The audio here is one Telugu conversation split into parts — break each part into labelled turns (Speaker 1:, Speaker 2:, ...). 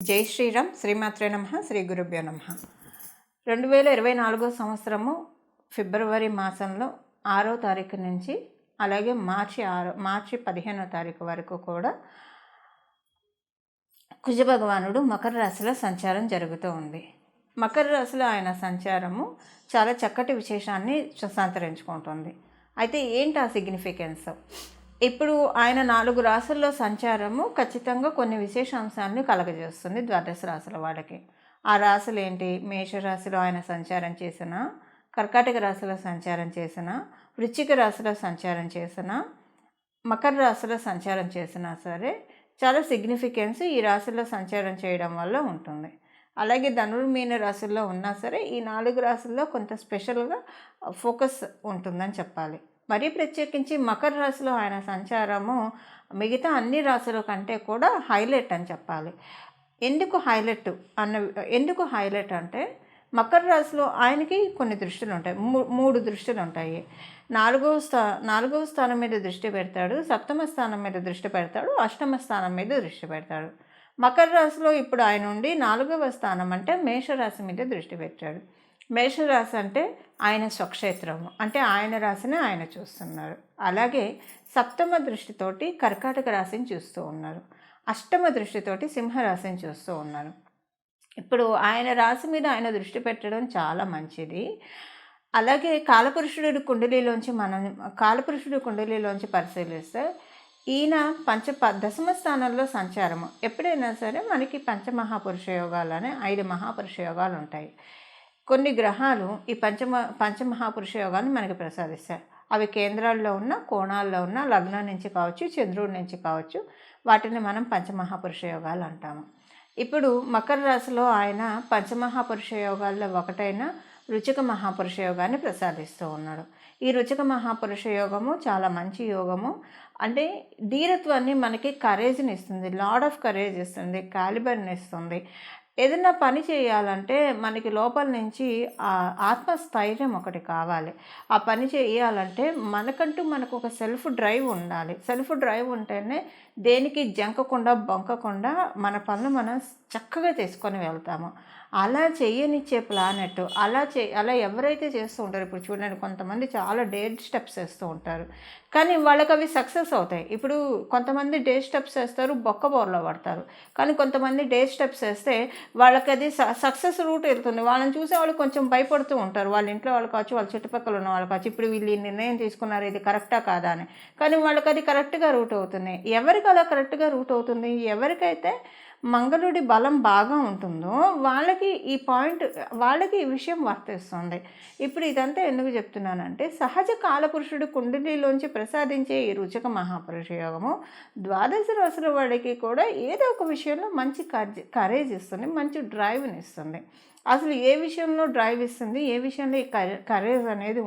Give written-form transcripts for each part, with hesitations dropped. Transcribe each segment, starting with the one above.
Speaker 1: జై శ్రీరామ్. శ్రీమాత్రే నమః. శ్రీ గురుభ్యో నమః. 2024 సంవత్సరము ఫిబ్రవరి మాసంలో 6వ తారీఖు నుంచి అలాగే మార్చి 15వ తారీఖు వరకు కూడా కుజ భగవానుడు మకర రాశిలో సంచారం జరుగుతూ ఉంది. మకర రాశిలో ఆయన సంచారము చాలా చక్కటి విశేషాన్ని సంతరించుకుంటుంది. అయితే ఏంటి ఆ సిగ్నిఫికెన్స్? ఇప్పుడు ఆయన 4 రాశుల్లో సంచారము ఖచ్చితంగా కొన్ని విశేషాంశాలను కలగజేస్తుంది ద్వాదశ రాశుల వాళ్ళకి. ఆ రాశులు ఏంటి? మేషరాశిలో ఆయన సంచారం చేసిన, కర్కాటక రాశిలో సంచారం చేసిన, వృశ్చిక రాశిలో సంచారం చేసిన, మకర రాశిలో సంచారం చేసినా సరే చాలా సిగ్నిఫికెన్స్ ఈ రాశుల్లో సంచారం చేయడం వల్ల ఉంటుంది. అలాగే ధనుర్మీన రాశుల్లో ఉన్నా సరే ఈ 4 రాశుల్లో కొంత స్పెషల్గా ఫోకస్ ఉంటుందని చెప్పాలి. మరీ ప్రత్యేకించి మకర రాశిలో ఆయన సంచారము మిగతా అన్ని రాశుల కంటే కూడా హైలైట్ అని చెప్పాలి. ఎందుకు హైలైట్ అంటే మకర రాశిలో ఆయనకి కొన్ని దృష్టిలు ఉంటాయి. 3 దృష్టిలు ఉంటాయి. నాలుగవ స్థానం మీద దృష్టి పెడతాడు, సప్తమ స్థానం మీద దృష్టి పెడతాడు, అష్టమ స్థానం మీద దృష్టి పెడతాడు. మకర రాశిలో ఇప్పుడు ఆయన ఉండి 4వ స్థానం అంటే మేషరాశి మీద దృష్టి పెట్టాడు. మేషరాశి అంటే ఆయన స్వక్షేత్రము, అంటే ఆయన రాశిని ఆయన చూస్తున్నారు. అలాగే సప్తమ దృష్టితోటి కర్కాటక రాశిని చూస్తూ ఉన్నారు, అష్టమ దృష్టితోటి సింహరాశిని చూస్తూ ఉన్నారు. ఇప్పుడు ఆయన రాశి మీద ఆయన దృష్టి పెట్టడం చాలా మంచిది. అలాగే కాలపురుషుడి కుండలిలోంచి పరిశీలిస్తే ఈయన దశమ స్థానంలో సంచారము. ఎప్పుడైనా సరే మనకి పంచమహాపురుష యోగాలనే 5 మహాపురుష యోగాలు ఉంటాయి. కొన్ని గ్రహాలు ఈ పంచమహాపురుష యోగాన్ని మనకి ప్రసాదిస్తాయి. అవి కేంద్రాల్లో ఉన్న, కోణాల్లో ఉన్న, లగ్నం నుంచి కావచ్చు, చంద్రుడి నుంచి కావచ్చు, వాటిని మనం పంచమహాపురుష యోగాలు అంటాము. ఇప్పుడు మకర రాశిలో ఆయన పంచమహాపురుష యోగాల్లో ఒకటైన రుచిక మహాపురుష యోగాన్ని ప్రసాదిస్తూ ఉన్నాడు. ఈ రుచిక మహాపురుష యోగము చాలా మంచి యోగము. అంటే ధీరత్వాన్ని మనకి కరేజ్ని ఇస్తుంది, లాడ్ ఆఫ్ కరేజ్ ఇస్తుంది, కాలిబర్ని ఇస్తుంది. ఏదైనా పని చేయాలంటే మనకి లోపల నుంచి ఆత్మస్థైర్యం ఒకటి కావాలి. ఆ పని చేయాలంటే మనకు ఒక సెల్ఫ్ డ్రైవ్ ఉండాలి. సెల్ఫ్ డ్రైవ్ ఉంటేనే దేనికి జంకకుండా బొంకకుండా మన పనులు మనం చక్కగా తీసుకొని వెళ్తాము. అలా చేయనిచ్చే ప్లానెట్ అలా ఎవరైతే చేస్తూ ఉంటారో, ఇప్పుడు చూడండి, కొంతమంది చాలా డేర్ స్టెప్స్ వేస్తూ ఉంటారు, కానీ వాళ్ళకి అవి సక్సెస్ అవుతాయి. ఇప్పుడు కొంతమంది డేర్ స్టెప్స్ వేస్తారు, బొక్కబోర్లో పడతారు. కానీ కొంతమంది డేర్ స్టెప్స్ వేస్తే వాళ్ళకి అది సక్సెస్ రూట్ వెళ్తుంది. వాళ్ళని చూసే వాళ్ళు కొంచెం భయపడుతూ ఉంటారు, వాళ్ళ ఇంట్లో వాళ్ళు కావచ్చు, వాళ్ళ చుట్టుపక్కల ఉన్న వాళ్ళు కావచ్చు. ఇప్పుడు వీళ్ళు ఈ నిర్ణయం తీసుకున్నారు, ఇది కరెక్టా కాదా అని. కానీ వాళ్ళకి అది కరెక్ట్గా రూట్ అవుతుంది. ఎవరికి అలా కరెక్ట్గా రూట్ అవుతుంది? ఎవరికైతే మంగళుడి బలం బాగా ఉంటుందో వాళ్ళకి ఈ విషయం వర్తిస్తుంది. ఇప్పుడు ఇదంతా ఎందుకు చెప్తున్నానంటే, సహజ కాలపురుషుడు కుండలిలోంచి ప్రసాదించే ఈ రుచిక మహాపురుష యోగము ద్వాదశ రాశుల వాడికి కూడా ఏదో ఒక విషయంలో మంచి కరేజ్ ఇస్తుంది, మంచి డ్రైవ్ని ఇస్తుంది. అసలు ఏ విషయంలో డ్రైవ్ ఇస్తుంది, ఏ విషయంలో ఈ కరేజ్ అనేది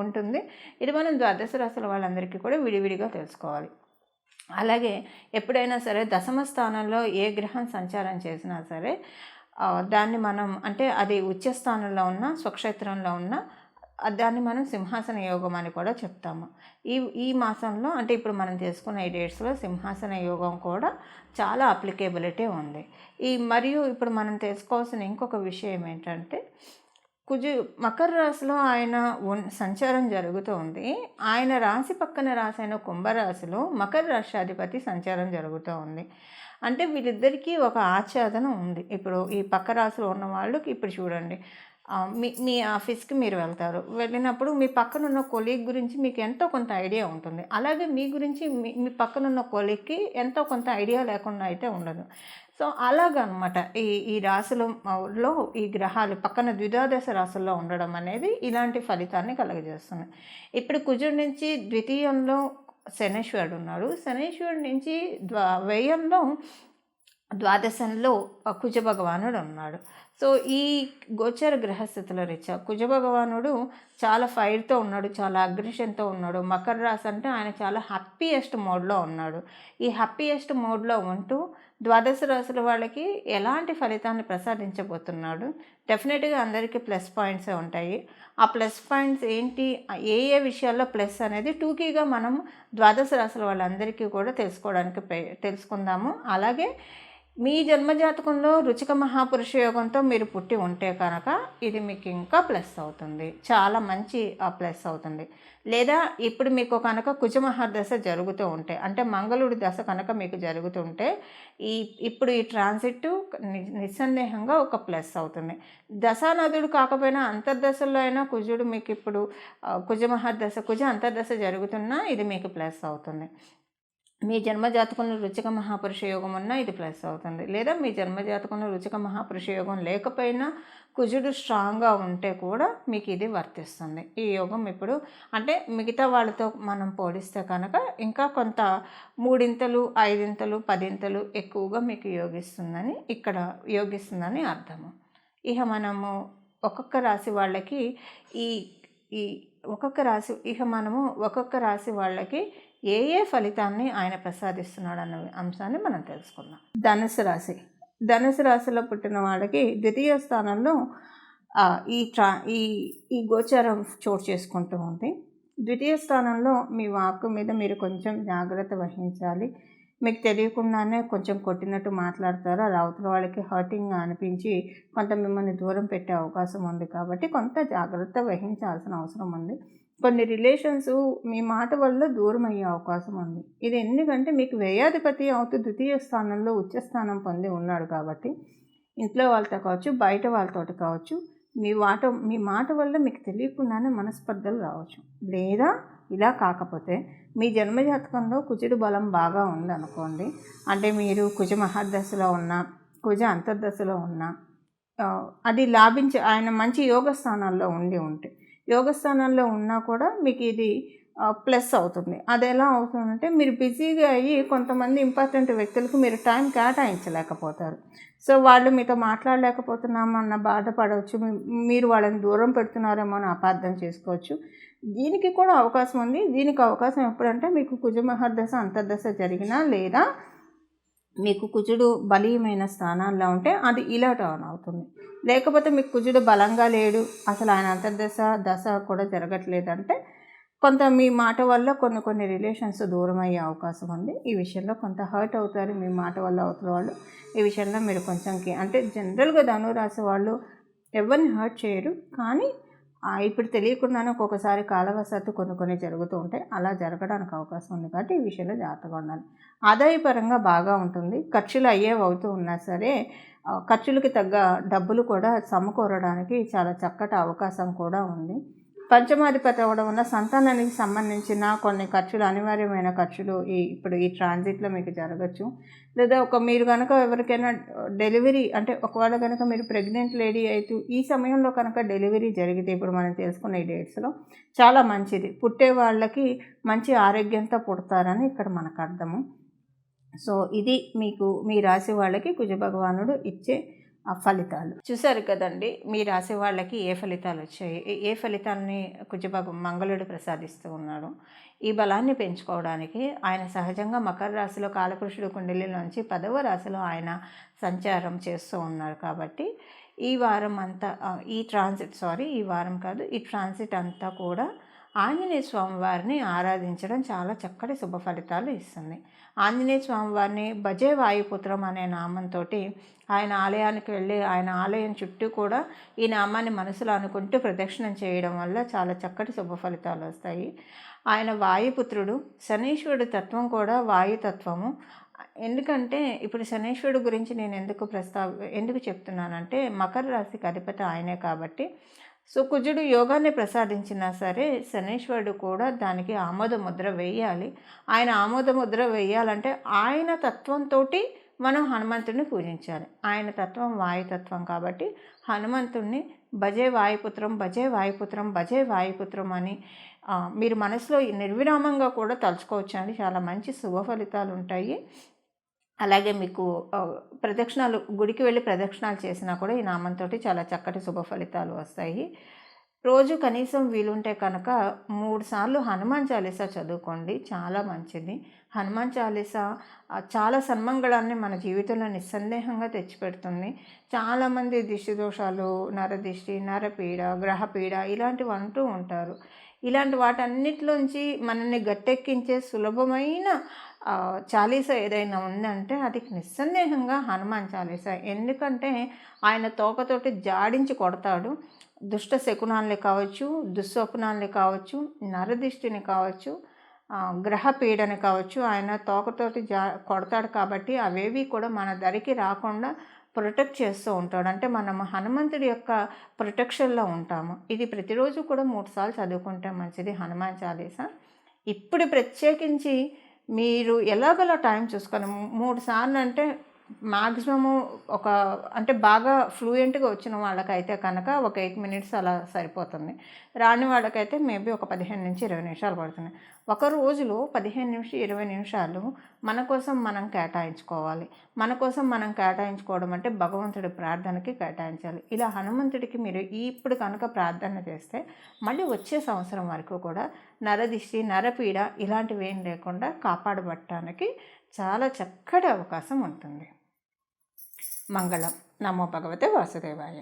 Speaker 1: ఉంటుంది, ఇది మనం ద్వాదశ రాశుల వాళ్ళందరికీ కూడా విడివిడిగా తెలుసుకోవాలి. అలాగే ఎప్పుడైనా సరే దశమ స్థానంలో ఏ గ్రహం సంచారం చేసినా సరే దాన్ని మనం, అంటే అది ఉచ్చ స్థానంలో ఉన్న, స్వక్షేత్రంలో ఉన్న, దాన్ని మనం సింహాసన యోగం అని కూడా చెప్తాము. ఈ మాసంలో, అంటే ఇప్పుడు మనం తీసుకున్న ఈ డేట్స్లో సింహాసన యోగం కూడా చాలా అప్లికేబిలిటీ ఉంది. మరియు ఇప్పుడు మనం తెలుసుకోవాల్సిన ఇంకొక విషయం ఏంటంటే, మకర రాశిలో ఆయన సంచారం జరుగుతూ ఉంది. ఆయన రాశి పక్కన రాశి అయిన కుంభరాశిలో మకర రాష్ట్రాధిపతి సంచారం జరుగుతూ ఉంది. అంటే వీళ్ళిద్దరికీ ఒక ఆచ్ఛాదన ఉంది. ఇప్పుడు ఈ పక్క రాశిలో ఉన్న వాళ్ళకి, ఇప్పుడు చూడండి, మీ ఆఫీస్కి మీరు వెళ్ళినప్పుడు మీ పక్కనున్న కొలీగ్ గురించి మీకు ఎంతో కొంత ఐడియా ఉంటుంది. అలాగే మీ గురించి మీ పక్కనున్న కొలీగ్కి ఎంతో కొంత ఐడియా లేకుండా అయితే ఉండదు. సో అలాగనమాట ఈ రాశులలో ఈ గ్రహాలు పక్కన ద్విదాదశ రాశుల్లో ఉండడం అనేది ఇలాంటి ఫలితాన్ని కలుగజేస్తుంది. ఇప్పుడు కుజుడి నుంచి ద్వితీయంలో శనీశ్వరుడు ఉన్నాడు, శనీశ్వరుడి నుంచి వ్యయంలో ద్వాదశంలో కుజ భగవానుడు ఉన్నాడు. సో ఈ గోచర గ్రహస్థితుల రీత్యా కుజ భగవానుడు చాలా ఫైర్తో ఉన్నాడు, చాలా అగ్రెషన్తో ఉన్నాడు. మకర రాశి అంటే ఆయన చాలా హ్యాపీయెస్ట్ మోడ్లో ఉన్నాడు. ఈ హ్యాపీయెస్ట్ మోడ్లో ఉంటూ ద్వాదశ రాశుల వాళ్ళకి ఎలాంటి ఫలితాన్ని ప్రసాదించబోతున్నాడు? డెఫినెట్గా అందరికీ ప్లస్ పాయింట్సే ఉంటాయి. ఆ ప్లస్ పాయింట్స్ ఏంటి, ఏ విషయాల్లో ప్లస్ అనేది టూకీగా మనం ద్వాదశ రాశుల వాళ్ళందరికీ కూడా తెలుసుకుందాము. అలాగే మీ జన్మజాతకంలో రుచిక మహాపురుష యోగంతో మీరు పుట్టి ఉంటే కనుక ఇది మీకు ఇంకా ప్లస్ అవుతుంది, చాలా మంచి ప్లస్ అవుతుంది. లేదా ఇప్పుడు మీకు కనుక కుజమహాదశ జరుగుతూ ఉంటే, అంటే మంగళుడి దశ కనుక మీకు జరుగుతుంటే ఇప్పుడు ఈ ట్రాన్సిట్ నిస్సందేహంగా ఒక ప్లస్ అవుతుంది. దశానదుడు కాకపోయినా అంతర్దశలో అయినా కుజుడు మీకు ఇప్పుడు కుజమహాదశ కుజ అంతర్దశ జరుగుతున్నా ఇది మీకు ప్లస్ అవుతుంది. మీ జన్మజాతకంలో రుచిక మహాపురుష యోగం ఉన్నా ఇది ప్లస్ అవుతుంది. లేదా మీ జన్మజాతకంలో రుచిక మహాపురుష యోగం లేకపోయినా కుజుడు స్ట్రాంగ్గా ఉంటే కూడా మీకు ఇది వర్తిస్తుంది. ఈ యోగం ఇప్పుడు అంటే మిగతా వాళ్ళతో మనం పోలిస్తే కనుక ఇంకా కొంత 3 5 10 ఎక్కువగా మీకు యోగిస్తుందని అర్థము. ఇక మనము ఒక్కొక్క రాశి వాళ్ళకి ఒక్కొక్క రాశి వాళ్ళకి ఏ ఫలితాన్ని ఆయన ప్రసాదిస్తున్నాడు అన్న అంశాన్ని మనం తెలుసుకుందాం. ధనుసు రాశిలో పుట్టిన వాళ్ళకి ద్వితీయ స్థానంలో ఈ గోచారం చోటు చేసుకుంటూ ఉంది. ద్వితీయ స్థానంలో మీ వాక్కు మీద మీరు కొంచెం జాగ్రత్త వహించాలి. మీకు తెలియకుండానే కొంచెం కొట్టినట్టు మాట్లాడతారు, అది అవతల వాళ్ళకి హర్టింగ్గా అనిపించి కొంత మిమ్మల్ని దూరం పెట్టే అవకాశం ఉంది. కాబట్టి కొంత జాగ్రత్త వహించాల్సిన అవసరం ఉంది. కొన్ని రిలేషన్స్ మీ మాట వల్ల దూరం అయ్యే అవకాశం ఉంది. ఇది ఎందుకంటే మీకు వ్యయాధిపతి అవుతూ ద్వితీయ స్థానంలో ఉచ్చస్థానం పొంది ఉన్నాడు. కాబట్టి ఇంట్లో వాళ్ళతో కావచ్చు, బయట వాళ్ళతో కావచ్చు, మీ మాట వల్ల మీకు తెలియకుండానే మనస్పర్ధలు రావచ్చు. లేదా ఇలా కాకపోతే మీ జన్మజాతకంలో కుజుడు బలం బాగా ఉందనుకోండి, అంటే మీరు కుజ మహాదశలో ఉన్నా కుజ అంతర్దశలో ఉన్నా అది లాభించి ఆయన మంచి యోగ స్థానాల్లో ఉంటే యోగస్థానాల్లో ఉన్నా కూడా మీకు ఇది ప్లస్ అవుతుంది. అది ఎలా అవుతుందంటే మీరు బిజీగా అయ్యి కొంతమంది ఇంపార్టెంట్ వ్యక్తులకు మీరు టైం కేటాయించలేకపోతారు. సో వాళ్ళు మీతో మాట్లాడలేకపోతున్నామన్న బాధపడవచ్చు, మీరు వాళ్ళని దూరం పెడుతున్నారేమో అని అపార్థం చేసుకోవచ్చు. దీనికి కూడా అవకాశం ఉంది. దీనికి అవకాశం ఎప్పుడంటే మీకు కుజమహర్దశ అంతర్దశ జరిగినా లేదా మీకు కుజుడు బలీయమైన స్థానాల్లో ఉంటే అది ఇలా టర్న్ అవుతుంది. లేకపోతే మీకు కుజుడు బలంగా లేడు, అసలు ఆయన దశ కూడా జరగట్లేదంటే కొంత మీ మాట వల్ల కొన్ని రిలేషన్స్ దూరం అయ్యే అవకాశం ఉంది. ఈ విషయంలో కొంత హర్ట్ అవుతారు మీ మాట వల్ల అవతల వాళ్ళు. ఈ విషయంలో మీరు కొంచెం అంటే జనరల్గా ధనురాశి వాళ్ళు ఎవరిని హర్ట్ చేయరు, కానీ ఇప్పుడు తెలియకుండానే ఒక్కొక్కసారి కాలవశాత్తు కొన్ని జరుగుతూ ఉంటాయి. అలా జరగడానికి అవకాశం ఉంది. కాబట్టి ఈ విషయంలో జాగ్రత్తగా ఉండాలి. ఆదాయపరంగా బాగా ఉంటుంది. ఖర్చులు అవుతూ ఉన్నా సరే ఖర్చులకి తగ్గ డబ్బులు కూడా సమకూరడానికి చాలా చక్కటి అవకాశం కూడా ఉంది. పంచమాధిపతి అవ్వడం వల్ల సంతానానికి సంబంధించిన కొన్ని ఖర్చులు, అనివార్యమైన ఖర్చులు ఇప్పుడు ఈ ట్రాన్సిట్లో మీకు జరగచ్చు. లేదా మీరు కనుక ఎవరికైనా డెలివరీ అంటే ఒకవేళ కనుక మీరు ప్రెగ్నెంట్ లేడీ అయితే ఈ సమయంలో కనుక డెలివరీ జరిగితే ఇప్పుడు మనం తెలుసుకున్న ఈ డేట్స్లో చాలా మంచిది. పుట్టే వాళ్ళకి మంచి ఆరోగ్యంతో పుడతారని ఇక్కడ మనకు అర్థము. సో ఇది మీకు మీ రాశి వాళ్ళకి కుజభగవానుడు ఇచ్చే ఫలితాలు చూశారు కదండి. మీ రాశి వాళ్ళకి ఏ ఫలితాలు వచ్చాయి, ఏ ఫలితాలని మంగళుడు ప్రసాదిస్తూ ఉన్నాడు. ఈ బలాన్ని పెంచుకోవడానికి ఆయన సహజంగా మకర రాశిలో కాలపురుషుడు కుండలిలోంచి 10వ రాశిలో ఆయన సంచారం చేస్తూ ఉన్నారు. కాబట్టి ఈ వారం అంతా ఈ ట్రాన్సిట్ అంతా కూడా ఆంజనేయ స్వామివారిని ఆరాధించడం చాలా చక్కటి శుభ ఫలితాలు ఇస్తుంది. ఆంజనేయ స్వామివారిని భజే వాయుపుత్రం అనే నామంతో ఆయన ఆలయానికి వెళ్ళి ఆయన ఆలయం చుట్టూ కూడా ఈ నామాన్ని మనసులో అనుకుంటూ ప్రదక్షిణం చేయడం వల్ల చాలా చక్కటి శుభ ఫలితాలు వస్తాయి. ఆయన వాయుపుత్రుడు. శనీశ్వరుడు తత్వం కూడా వాయుతత్వము. ఎందుకంటే ఇప్పుడు శనీశ్వరుడు గురించి నేను ఎందుకు చెప్తున్నానంటే మకర రాశికి అధిపతి ఆయనే కాబట్టి. సో కుజుడు యోగాన్ని ప్రసాదించినా సరే శనీశ్వరుడు కూడా దానికి ఆమోద ముద్ర వేయాలి. ఆయన ఆమోద ముద్ర వేయాలంటే ఆయన తత్వంతో మనం హనుమంతుడిని పూజించాలి. ఆయన తత్వం వాయుతత్వం కాబట్టి హనుమంతుడిని భజే వాయుపుత్రం భజే వాయుపుత్రం భజే వాయుపుత్రం అని మీరు మనసులో నిర్విరామంగా కూడా తలుచుకోవచ్చండి. చాలా మంచి శుభ ఫలితాలు ఉంటాయి. అలాగే మీకు గుడికి వెళ్ళి ప్రదక్షిణాలు చేసినా కూడా ఈ నామంతో చాలా చక్కటి శుభ ఫలితాలు వస్తాయి. రోజు కనీసం వీలుంటే కనుక 3 సార్లు హనుమాన్ చాలీసా చదువుకోండి, చాలా మంచిది. హనుమాన్ చాలీసా చాలా సన్మంగళాన్ని మన జీవితంలో నిస్సందేహంగా తెచ్చిపెడుతుంది. చాలామంది దిష్టి దోషాలు, నరదిష్టి, నరపీడ, గ్రహపీడ ఇలాంటివి అంటూ ఉంటారు. ఇలాంటి వాటన్నిటిలోంచి మనల్ని గట్టెక్కించే సులభమైన చాలీస ఏదైనా ఉందంటే అది నిస్సందేహంగా హనుమాన్ చాలీస. ఎందుకంటే ఆయన తోకతోటి జాడించి కొడతాడు. దుష్ట శకునాల్ని కావచ్చు, దుస్వప్నాల్ని కావచ్చు, నరదిష్టిని కావచ్చు, గ్రహ పీడని కావచ్చు, ఆయన తోకతోటి కొడతాడు కాబట్టి అవేవి కూడా మన దరికి రాకుండా ప్రొటెక్ట్ చేస్తూ ఉంటాడు. అంటే మనం హనుమంతుడి యొక్క ప్రొటెక్షన్లో ఉంటాము. ఇది ప్రతిరోజు కూడా 3 సార్లు చదువుకుంటే మంచిది హనుమాన్ చాలీస. ఇప్పుడు ప్రత్యేకించి మీరు ఎలాగోలా టైం చూసుకొని 3 సార్లు అంటే మ్యాక్సిమము ఒక అంటే బాగా ఫ్లూయెంట్గా వచ్చిన వాళ్ళకైతే కనుక ఒక 8 మినిట్స్ అలా సరిపోతుంది. రాని వాళ్ళకైతే మేబీ ఒక 15 నుంచి 20 నిమిషాలు పడుతుంది. ఒక రోజులో 15 నుంచి 20 నిమిషాలు మన కోసం మనం కేటాయించుకోవాలి. మన కోసం మనం కేటాయించుకోవడం అంటే భగవంతుడి ప్రార్థనకి కేటాయించాలి. ఇలా హనుమంతుడికి మీరు ఇప్పుడు కనుక ప్రార్థన చేస్తే మళ్ళీ వచ్చే సంవత్సరం వరకు కూడా నరదిష్టి, నరపీడ ఇలాంటివి ఏం లేకుండా కాపాడబడటానికి చాలా చక్కటి అవకాశం ఉంటుంది. మంగళం. నమో భగవతే వాసుదేవాయ.